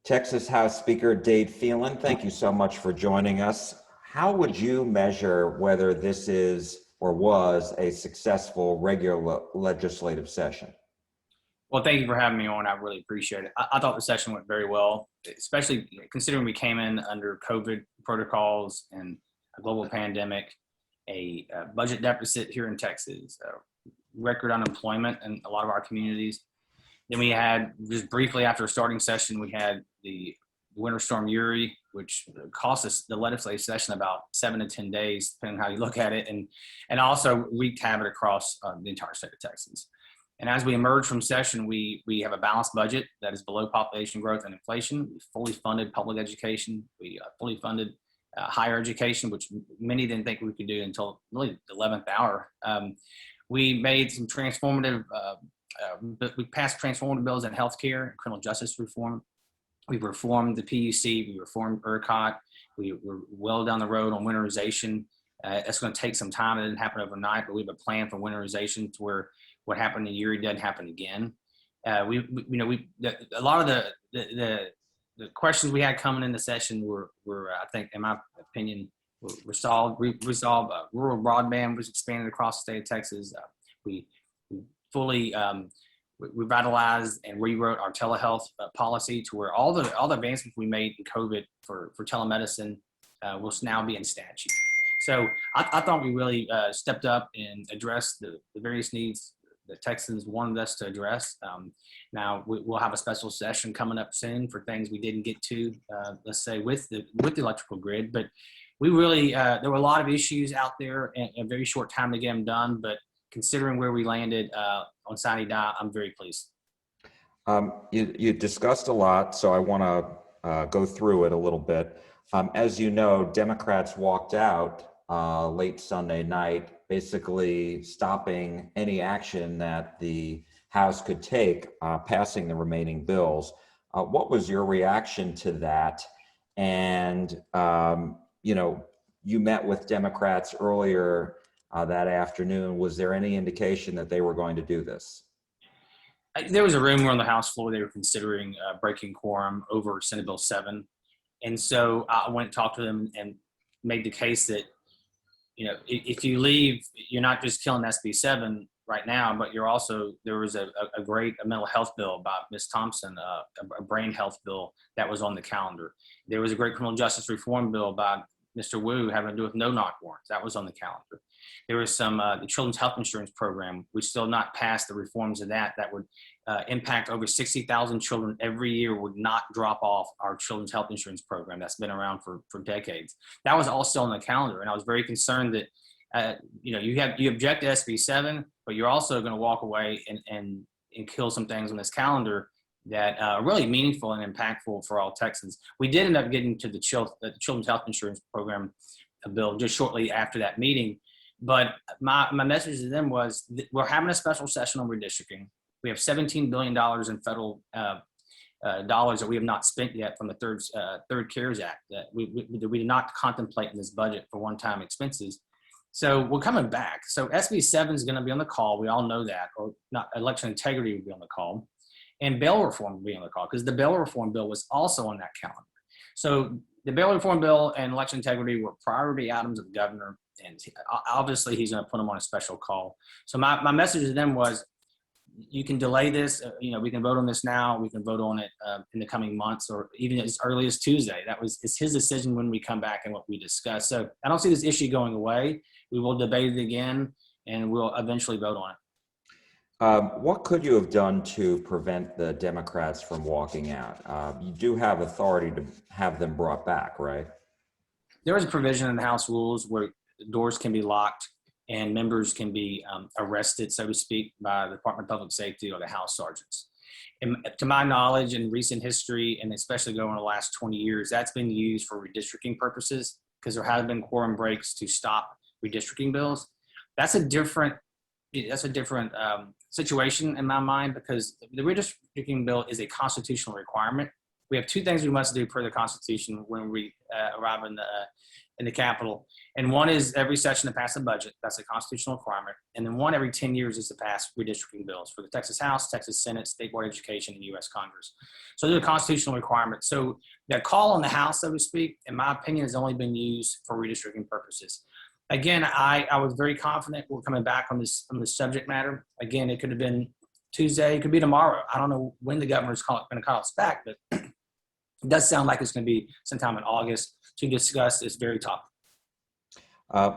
Texas House Speaker Dade Phelan, thank you so much for joining us. How would you measure whether this is or was a successful regular legislative session? Well, thank you for having me on. I really appreciate it. I thought the session went very well, especially considering we came in under COVID protocols and a global pandemic, a budget deficit here in Texas, record unemployment in a lot of our communities. Then we had, just briefly after starting session, we had the Winter Storm Uri, which cost us the legislative session about 7 to 10 days, depending on how you look at it, and also wreaked havoc across the entire state of Texas. And as we emerge from session, we have a balanced budget that is below population growth and inflation. We fully funded public education. We fully funded higher education, which many didn't think we could do until really the 11th hour. We made some transformative, we passed transformative bills in healthcare and criminal justice reform. We reformed the PUC, we reformed ERCOT. We were well down the road on winterization. It's going to take some time. It didn't happen overnight, but we have a plan for winterization to where what happened in Uri doesn't happen again. A lot of the questions we had coming in the session were I think, in my opinion, resolved. Rural broadband was expanded across the state of Texas. We fully revitalized and rewrote our telehealth policy to where all the advancements we made in COVID for telemedicine will now be in statute. So I thought we really stepped up and addressed the various needs that Texans wanted us to address. Now we'll have a special session coming up soon for things we didn't get to, let's say with the electrical grid, but we really, there were a lot of issues out there in a very short time to get them done, but considering where we landed on Sine Die, I'm very pleased. You discussed a lot, so I want to go through it a little bit. As you know, Democrats walked out late Sunday night, basically stopping any action that the House could take, passing the remaining bills. What was your reaction to that? And, you met with Democrats earlier that afternoon. Was there any indication that they were going to do this? There was a rumor on the House floor they were considering breaking quorum over Senate Bill 7. And so I went and talked to them and made the case that, if you leave, you're not just killing SB 7 right now, but you're also, there was a great mental health bill by Ms. Thompson, a brain health bill that was on the calendar. There was a great criminal justice reform bill by Mr. Wu having to do with no-knock warrants. That was on the calendar. There was some, the Children's Health Insurance Program. We still not passed the reforms of that would impact over 60,000 children every year, would not drop off our Children's Health Insurance Program that's been around for decades. That was all still on the calendar. And I was very concerned that, you object to SB 7, but you're also going to walk away and kill some things on this calendar that are really meaningful and impactful for all Texans. We did end up getting to the Children's Health Insurance Program bill just shortly after that meeting. But my message to them was, we're having a special session on redistricting. We have $17 billion in federal dollars that we have not spent yet from the third CARES Act that we did not contemplate in this budget for one-time expenses. So we're coming back. So SB 7 is going to be on the call. We all know that, or not. Election integrity will be on the call, and bail reform will be on the call, because the bail reform bill was also on that calendar. So the bail reform bill and election integrity were priority items of the governor, and obviously he's going to put them on a special call. So my message to them was, you can delay this. We can vote on this now. We can vote on it in the coming months, or even as early as Tuesday. It's his decision when we come back and what we discuss. So I don't see this issue going away. We will debate it again, and we'll eventually vote on it. What could you have done to prevent the Democrats from walking out? You do have authority to have them brought back, right? There is a provision in the House rules where doors can be locked and members can be arrested, so to speak, by the Department of Public Safety or the House sergeants. And to my knowledge, in recent history, and especially going the last 20 years, that's been used for redistricting purposes, because there have been quorum breaks to stop redistricting bills. That's a different situation in my mind, because the redistricting bill is a constitutional requirement. We have two things we must do per the Constitution when we arrive in the Capitol. And one is every session to pass a budget. That's a constitutional requirement. And then one every 10 years is to pass redistricting bills for the Texas House, Texas Senate, State Board of Education, and U.S. Congress. So they're constitutional requirements. So the call on the House, so to speak, in my opinion, has only been used for redistricting purposes. Again, I was very confident we're coming back on this subject matter. Again, it could have been Tuesday, it could be tomorrow. I don't know when the governor's going to call us back, but it does sound like it's going to be sometime in August to discuss this very topic.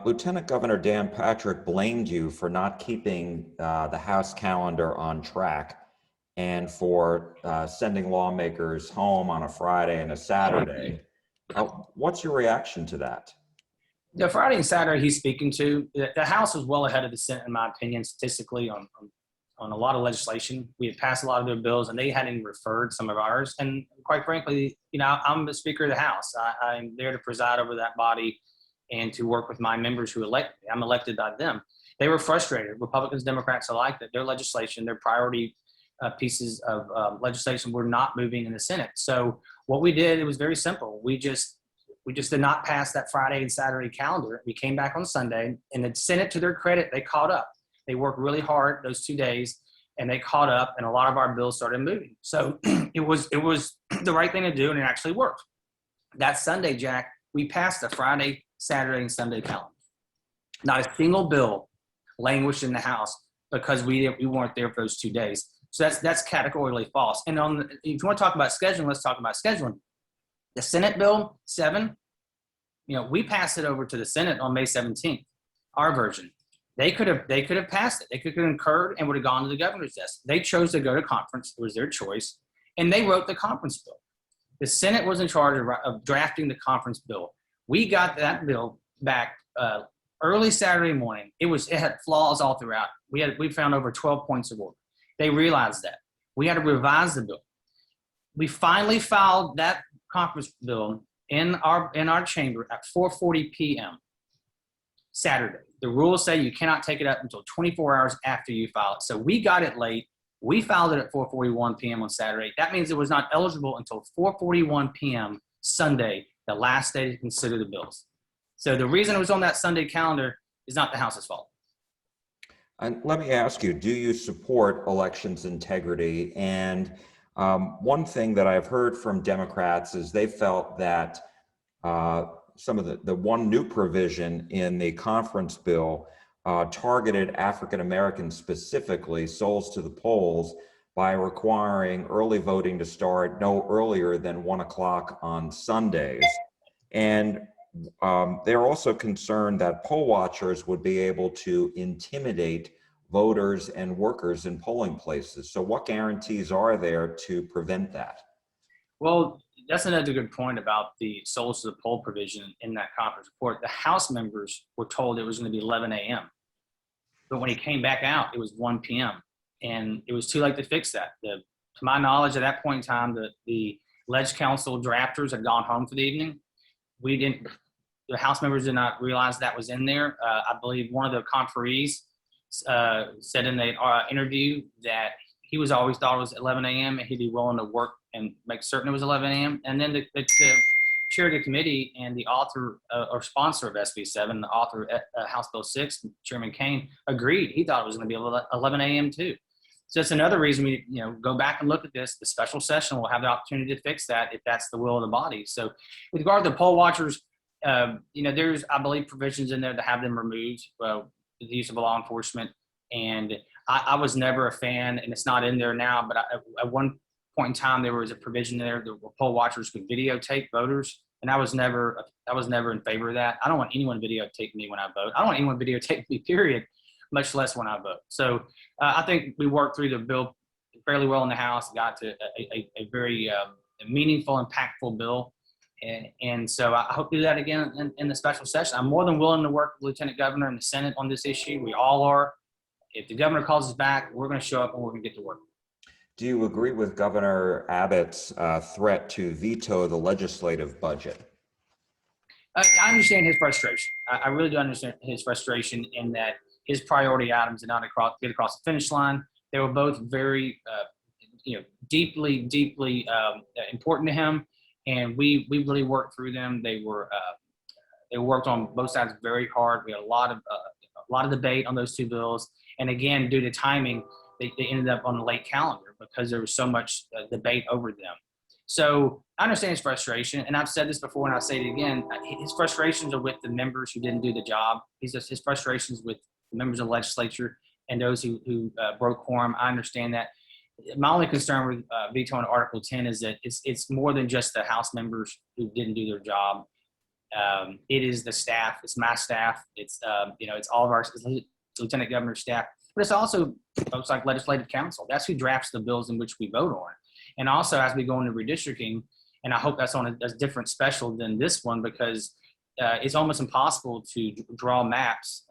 Lieutenant Governor Dan Patrick blamed you for not keeping the House calendar on track and for sending lawmakers home on a Friday and a Saturday. What's your reaction to that? The Friday and Saturday he's speaking to, the House was well ahead of the Senate, in my opinion, statistically on a lot of legislation. We had passed a lot of their bills, and they hadn't referred some of ours. And quite frankly, I'm the Speaker of the House. I'm there to preside over that body and to work with my members who elect me. I'm elected by them. They were frustrated, Republicans, Democrats alike, that their legislation, their priority pieces of legislation were not moving in the Senate. So what we did, it was very simple. We just did not pass that Friday and Saturday calendar. We came back on Sunday, and the Senate, to their credit, they caught up. They worked really hard those 2 days, and they caught up, and a lot of our bills started moving. So it was the right thing to do, and it actually worked. That Sunday, Jack, we passed the Friday, Saturday, and Sunday calendar. Not a single bill languished in the House because we weren't there for those 2 days. So that's categorically false. And if you want to talk about scheduling, let's talk about scheduling. The Senate Bill 7, we passed it over to the Senate on May 17th, our version. They could have passed it. They could have concurred and would have gone to the governor's desk. They chose to go to conference. It was their choice. And they wrote the conference bill. The Senate was in charge of drafting the conference bill. We got that bill back early Saturday morning. It had flaws all throughout. We found over 12 points of order. They realized that. We had to revise the bill. We finally filed that conference bill in our chamber at 4:40 p.m. Saturday. The rules say you cannot take it up until 24 hours after you file it. So we got it late. We filed it at 4:41 p.m. on Saturday. That means it was not eligible until 4:41 p.m. Sunday, the last day to consider the bills. So the reason it was on that Sunday calendar is not the House's fault. And let me ask you, do you support elections integrity? And one thing that I've heard from Democrats is they felt that some of the one new provision in the conference bill targeted African Americans specifically, souls to the polls, by requiring early voting to start no earlier than 1 o'clock on Sundays. And they're also concerned that poll watchers would be able to intimidate voters and workers in polling places. So what guarantees are there to prevent that? Well, that's another good point about the souls to the poll provision in that conference report. The House members were told it was going to be 11 a.m. But when he came back out, it was 1 p.m. And it was too late to fix that. To my knowledge, at that point in time, the Leg Council drafters had gone home for the evening. The House members did not realize that was in there. I believe one of the conferees said in the interview that he was always thought it was 11 a.m. and he'd be willing to work and make certain it was 11 a.m. And then the chair of the committee and the author or sponsor of SB 7, the author of House Bill 6, Chairman Kane, agreed. He thought it was going to be 11 a.m. too. So it's another reason we go back and look at this. The special session will have the opportunity to fix that if that's the will of the body. So with regard to poll watchers, there's, I believe, provisions in there to have them removed, the use of law enforcement. And I was never a fan, and it's not in there now, but at one point in time, there was a provision there that poll watchers could videotape voters. And I was never in favor of that. I don't want anyone videotape me when I vote. I don't want anyone videotape me, period, much less when I vote. So I think we worked through the bill fairly well in the House, got to a very meaningful, impactful bill. And so I hope to do that again in the special session. I'm more than willing to work with the Lieutenant Governor and the Senate on this issue. We all are. If the governor calls us back, we're going to show up and we're going to get to work. Do you agree with Governor Abbott's threat to veto the legislative budget? I understand his frustration. I really do understand his frustration in that his priority items did not get across the finish line. They were both very, deeply important to him, and we really worked through them. They worked on both sides very hard. We had a lot of debate on those two bills, and again, due to timing, they ended up on the late calendar because there was so much debate over them. So I understand his frustration, and I've said this before, and I'll say it again. His frustrations are with the members who didn't do the job. His frustrations with the members of the legislature and those who broke quorum. I understand that. My only concern with vetoing Article 10 is that it's more than just the House members who didn't do their job. It is the staff. It's my staff. It's it's all of our lieutenant governor's staff, but it's also folks like legislative council. That's who drafts the bills in which we vote on. And also, as we go into redistricting, and I hope that's on a different special than this one, because it's almost impossible to draw maps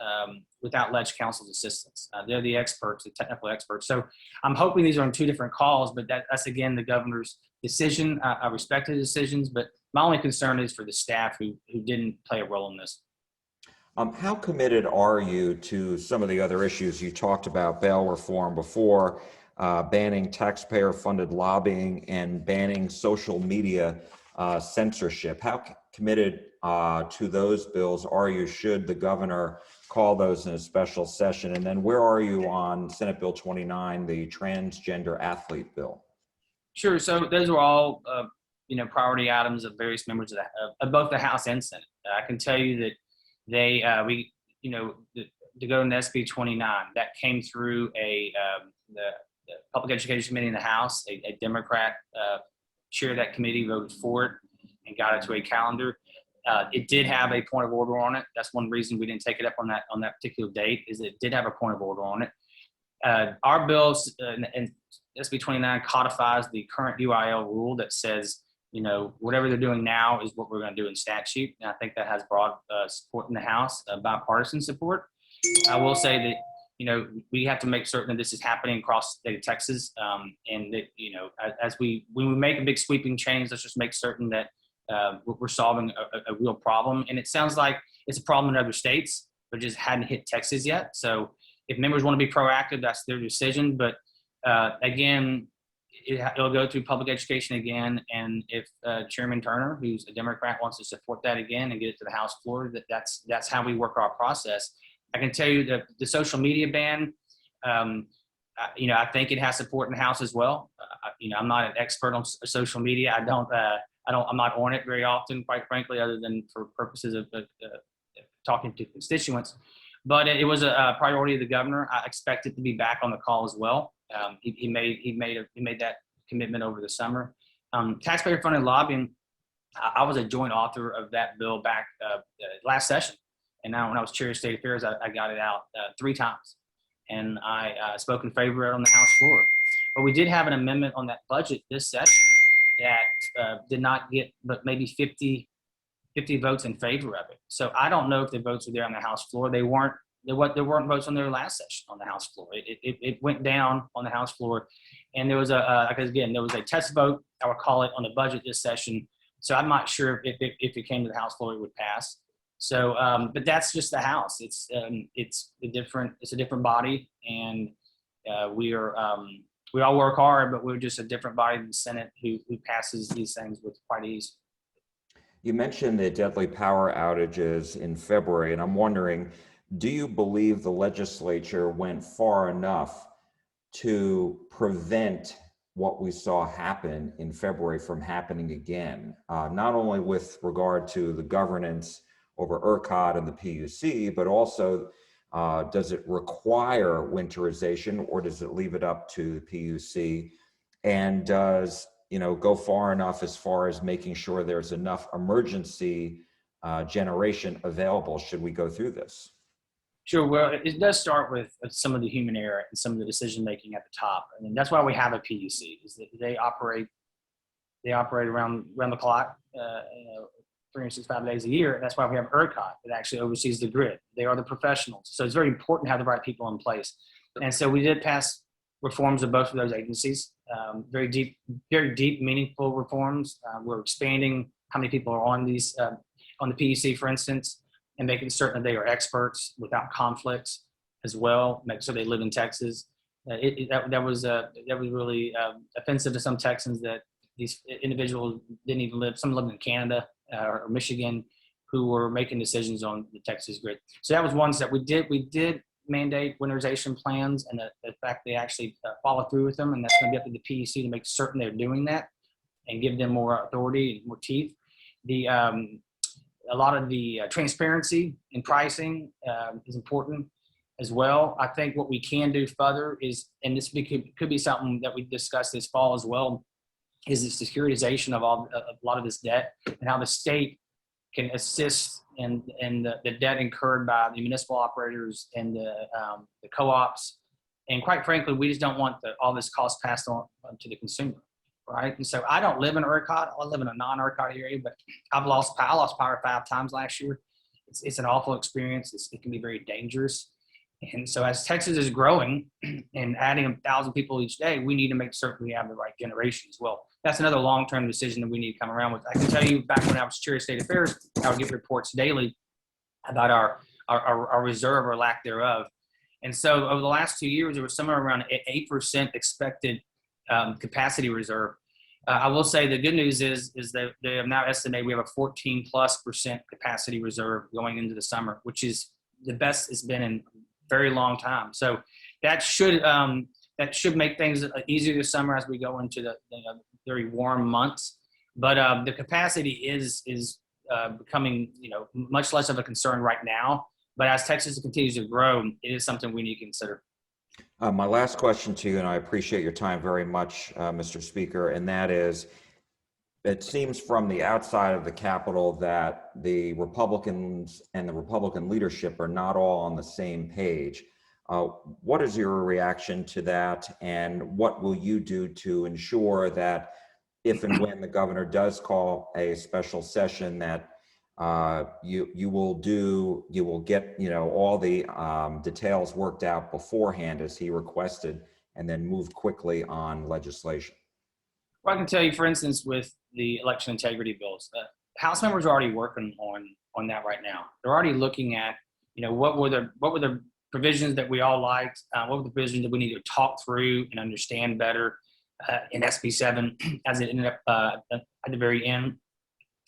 without Ledge Council's assistance. They're the experts, the technical experts. So I'm hoping these are on two different calls, but that's again the governor's decision. I respect the decisions, but my only concern is for the staff who didn't play a role in this. How committed are you to some of the other issues you talked about, bail reform before, banning taxpayer-funded lobbying and banning social media censorship? How committed to those bills are you should the governor call those in a special session? And then where are you on Senate Bill 29, the transgender athlete bill? Sure. So those are all priority items of various members of both the House and Senate. I can tell you that to go to SB 29 that came through the Public Education Committee in the House. A Democrat chair of that committee voted for it and got it to a calendar. It did have a point of order on it. That's one reason we didn't take it up on that particular date, is it did have a point of order on it. Our bills and SB 29 codifies the current UIL rule that says, whatever they're doing now is what we're going to do in statute. And I think that has broad support in the House, bipartisan support. I will say that, we have to make certain that this is happening across the state of Texas. And that, when we make a big sweeping change, let's just make certain that we're solving a real problem. And it sounds like it's a problem in other states, but just hadn't hit Texas yet. So if members want to be proactive, that's their decision. But again, it'll go through public education again. And if Chairman Turner, who's a Democrat, wants to support that again and get it to the House floor, that's how we work our process. I can tell you that the social media ban, I think it has support in the House as well. I'm not an expert on social media. I'm not on it very often, quite frankly, other than for purposes of talking to constituents. But it was a priority of the governor. I expect it to be back on the call as well. He made that commitment over the summer. Taxpayer-funded lobbying. I was a joint author of that bill back last session, and now when I was chair of state affairs, I got it out 3 times, and I spoke in favor of it on the House floor. But we did have an amendment on that budget this session that did not get but maybe 50 votes in favor of it. So I don't know if the votes were there on the House floor. There weren't votes on their last session on the House floor. It went down on the House floor, and there was there was a test vote, I would call it, on the budget this session. So I'm not sure if it came to the House floor, it would pass. So, but that's just the House. It's a different body, and we all work hard, but we're just a different body than the Senate who passes these things with quite ease. You mentioned the deadly power outages in February, and I'm wondering, do you believe the legislature went far enough to prevent what we saw happen in February from happening again? Not only with regard to the governance over ERCOT and the PUC, but also does it require winterization, or does it leave it up to the PUC? And does go far enough as far as making sure there's enough emergency generation available should we go through this? Sure. Well, it does start with some of the human error and some of the decision making at the top. I mean, that's why we have a PUC, is that they operate around the clock, 365 days a year. That's why we have ERCOT that actually oversees the grid. They are the professionals. So it's very important to have the right people in place. And so we did pass reforms of both of those agencies, very deep, meaningful reforms. We're expanding how many people are on these, on the PUC, for instance, and making certain that they are experts without conflicts as well, make sure they live in Texas. That was really offensive to some Texans that these individuals didn't even live. Some lived in Canada or Michigan, who were making decisions on the Texas grid. So that was one step we did. We did mandate winterization plans, and the fact they actually follow through with them, and that's going to be up to the PEC to make certain they're doing that and give them more authority and more teeth. The a lot of the transparency in pricing is important as well. I think what we can do further is, and this could be something that we discussed this fall as well, is the securitization of a lot of this debt, and how the state can assist in the debt incurred by the municipal operators and the co-ops. And quite frankly, we just don't want all this cost passed on to the consumer, right? And so I don't live in ERCOT. I live in a non-ERCOT area, but I lost power 5 times last year. It's an awful experience. It can be very dangerous. And so as Texas is growing and adding 1,000 people each day, we need to make certain we have the right generation as well. That's another long-term decision that we need to come around with. I can tell you, back when I was chair of state affairs, I would get reports daily about our reserve or lack thereof. And so over the last 2 years, there was somewhere around 8% expected capacity reserve. I will say the good news is that they have now estimated we have a 14+% capacity reserve going into the summer, which is the best it's been in very long time. So that should make things easier this summer as we go into the very warm months. But the capacity is becoming much less of a concern right now. But as Texas continues to grow, it is something we need to consider. My last question to you, and I appreciate your time very much, Mr. Speaker, and that is, it seems from the outside of the Capitol that the Republicans and the Republican leadership are not all on the same page. What is your reaction to that, and what will you do to ensure that if and when the governor does call a special session, that you will get all the details worked out beforehand as he requested, and then move quickly on legislation? Well, I can tell you, for instance, with the election integrity bills, House members are already working on that right now. They're already looking at, what were the provisions that we all liked, what were the provisions that we need to talk through and understand better in SB 7 as it ended up at the very end.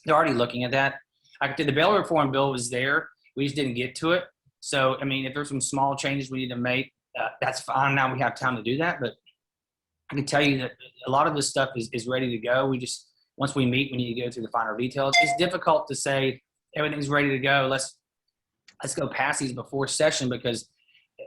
They're already looking at that. I could say the bail reform bill was there. We just didn't get to it. So, I mean, if there's some small changes we need to make, that's fine. Now we have time to do that. But I can tell you that a lot of this stuff is ready to go. We just, once we meet, we need to go through the finer details. It's difficult to say everything's ready to go. Let's go pass these before session, because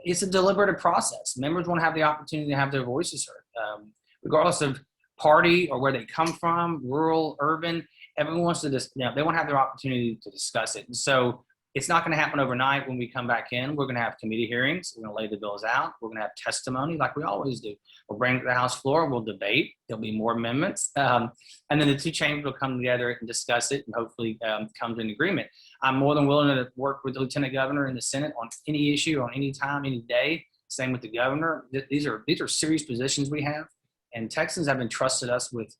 it's a deliberative process. Members want to have the opportunity to have their voices heard, regardless of party or where they come from, rural, urban. Everyone wants to they want to have their opportunity to discuss it. And so it's not going to happen overnight. When we come back in, we're going to have committee hearings. We're going to lay the bills out. We're going to have testimony like we always do. We'll bring it to the House floor. We'll debate. There'll be more amendments. And then the two chambers will come together and discuss it and hopefully come to an agreement. I'm more than willing to work with the Lieutenant Governor and the Senate on any issue, on any time, any day. Same with the governor. These are serious positions we have. And Texans have entrusted us with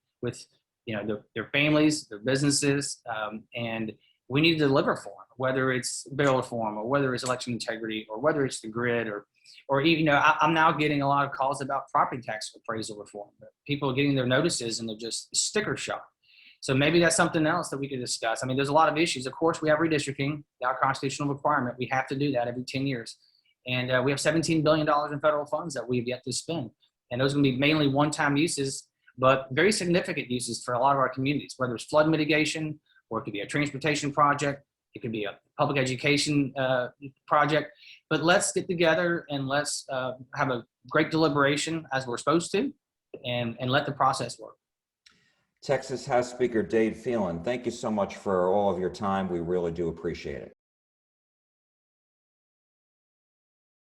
their families, their businesses, and we need to deliver for them, whether it's bail reform or whether it's election integrity or whether it's the grid or even, I'm now getting a lot of calls about property tax appraisal reform. People are getting their notices and they're just sticker shock. So maybe that's something else that we could discuss. I mean, there's a lot of issues. Of course, we have redistricting, our constitutional requirement. We have to do that every 10 years. And we have $17 billion in federal funds that we've yet to spend. And those are going to be mainly one-time uses, but very significant uses for a lot of our communities, whether it's flood mitigation, or it could be a transportation project, it could be a public education project. But let's get together and let's have a great deliberation as we're supposed to, and let the process work. Texas House Speaker Dade Phelan, thank you so much for all of your time. We really do appreciate it.